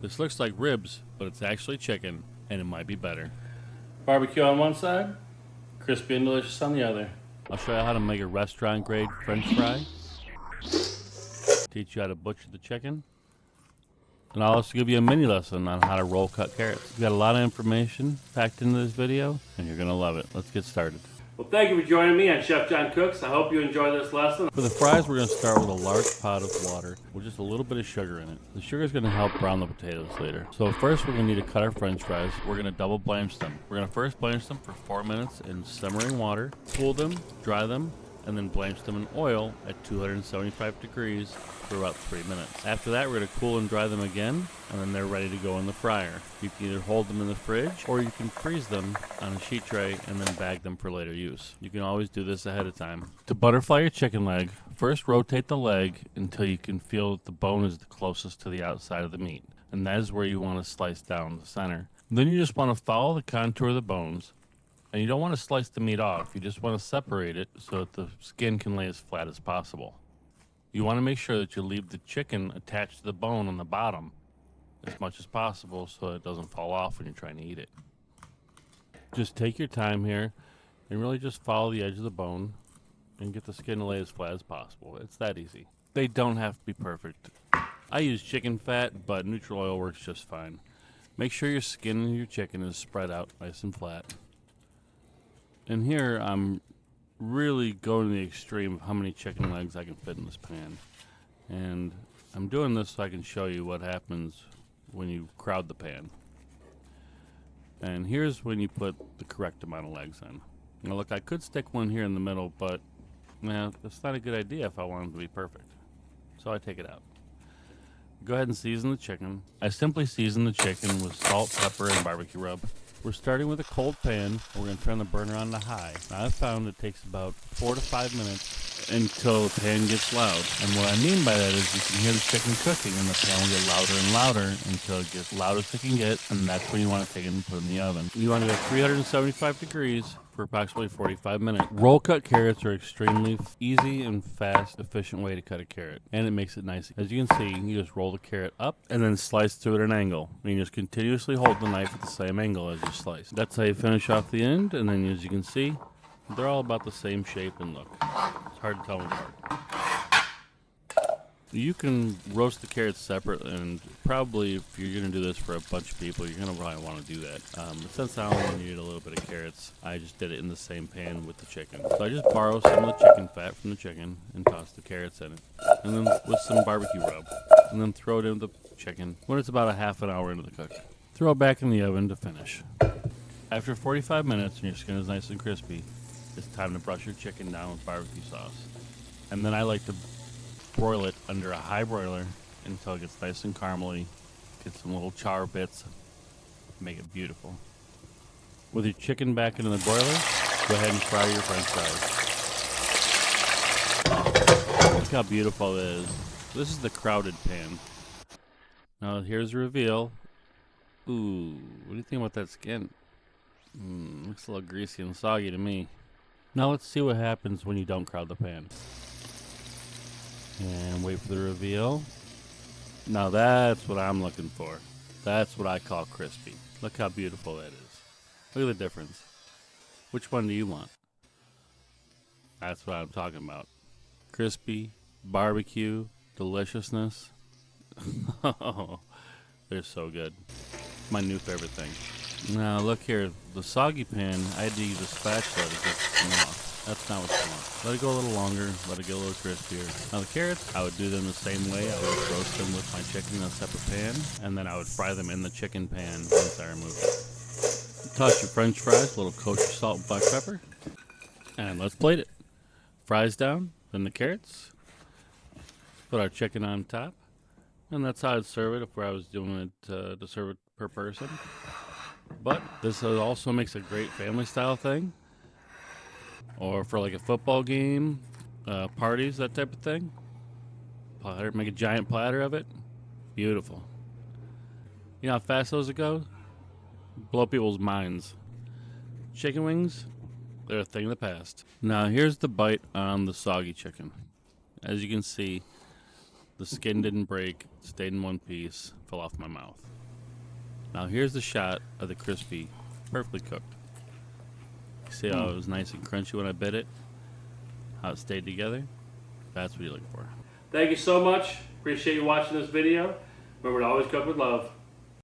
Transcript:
This looks like ribs, but it's actually chicken, and it might be better. Barbecue on one side, crispy and delicious on the other. I'll show you how to make a restaurant-grade French fry. Teach you how to butcher the chicken. And I'll also give you a mini lesson on how to roll cut carrots. We've got a lot of information packed into this video, and you're going to love it. Let's get started. Well, thank you for joining me on Chef John Cooks. I hope you enjoy this lesson. For the fries, we're going to start with a large pot of water with just a little bit of sugar in it. The sugar is going to help brown the potatoes later. So first, we're going to need to cut our French fries. We're going to double blanch them. We're going to first blanch them for 4 minutes in simmering water, cool them, dry them, and then blanch them in oil at 275 degrees for about 3 minutes. After that, we're going to cool and dry them again, and then they're ready to go in the fryer. You can either hold them in the fridge, or you can freeze them on a sheet tray and then bag them for later use. You can always do this ahead of time. To butterfly your chicken leg, first rotate the leg until you can feel that the bone is the closest to the outside of the meat, and that is where you want to slice down the center. Then you just want to follow the contour of the bones. And you don't want to slice the meat off. You just want to separate it so that the skin can lay as flat as possible. You want to make sure that you leave the chicken attached to the bone on the bottom as much as possible so it doesn't fall off when you're trying to eat it. Just take your time here and really just follow the edge of the bone and get the skin to lay as flat as possible. It's that easy. They don't have to be perfect. I use chicken fat, but neutral oil works just fine. Make sure your skin and your chicken is spread out nice and flat. And here I'm really going to the extreme of how many chicken legs I can fit in this pan. And I'm doing this so I can show you what happens when you crowd the pan. And here's when you put the correct amount of legs in. Now look, I could stick one here in the middle, but that's not a good idea if I want it to be perfect. So I take it out. Go ahead and season the chicken. I simply season the chicken with salt, pepper, and barbecue rub. We're starting with a cold pan. We're going to turn the burner on to high. Now, I've found it takes about 4 to 5 minutes until the pan gets loud. And what I mean by that is you can hear the chicken cooking and the pan will get louder and louder until it gets loud as it can get, and that's when you want to take it and put it in the oven. You want to go 375 degrees for approximately 45 minutes. Roll cut carrots are extremely easy and fast, efficient way to cut a carrot, and it makes it nice. As you can see, you just roll the carrot up and then slice through at an angle. And you just continuously hold the knife at the same angle as you slice. That's how you finish off the end, and then as you can see, they're all about the same shape and look. It's hard to tell them apart. You can roast the carrots separate, and probably if you're going to do this for a bunch of people, you're going to probably want to do that. But since I only needed a little bit of carrots, I just did it in the same pan with the chicken. So I just borrow some of the chicken fat from the chicken and toss the carrots in it. And then with some barbecue rub. And then throw it in the chicken when it's about a half an hour into the cook. Throw it back in the oven to finish. After 45 minutes and your skin is nice and crispy, it's time to brush your chicken down with barbecue sauce. And then I like to broil it under a high broiler until it gets nice and caramely. Get some little char bits. Make it beautiful. With your chicken back into the broiler, go ahead and fry your French fries. Look how beautiful it is. This is the crowded pan. Now here's the reveal. Ooh, what do you think about that skin? Looks a little greasy and soggy to me. Now let's see what happens when you don't crowd the pan. And wait for the reveal. Now that's what I'm looking for. That's what I call crispy. Look how beautiful that is. Look at the difference. Which one do you want? That's what I'm talking about. Crispy, barbecue, deliciousness. Oh, they're so good. My new favorite thing. Now look here, the soggy pan, I had to use a spatula to get them off. That's not what you want. Let it go a little longer, let it get a little crispier. Now the carrots, I would do them the same way. I would roast them with my chicken in a separate pan, and then I would fry them in the chicken pan once I removed it. Toss your French fries, a little kosher salt and black pepper, and let's plate it. Fries down, then the carrots. Put our chicken on top, and that's how I'd serve it if I was doing it to serve it per person. But this also makes a great family style thing. Or for like a football game, parties, that type of thing. Platter, make a giant platter of it. Beautiful. You know how fast those go? Blow people's minds. Chicken wings, they're a thing of the past. Now here's the bite on the soggy chicken. As you can see, The skin didn't break, stayed in one piece, fell off my mouth. Now here's the shot of the crispy, perfectly cooked. You see how it was nice and crunchy when I bit it? How it stayed together? That's what you look for. Thank you so much. Appreciate you watching this video. Remember to always cook with love.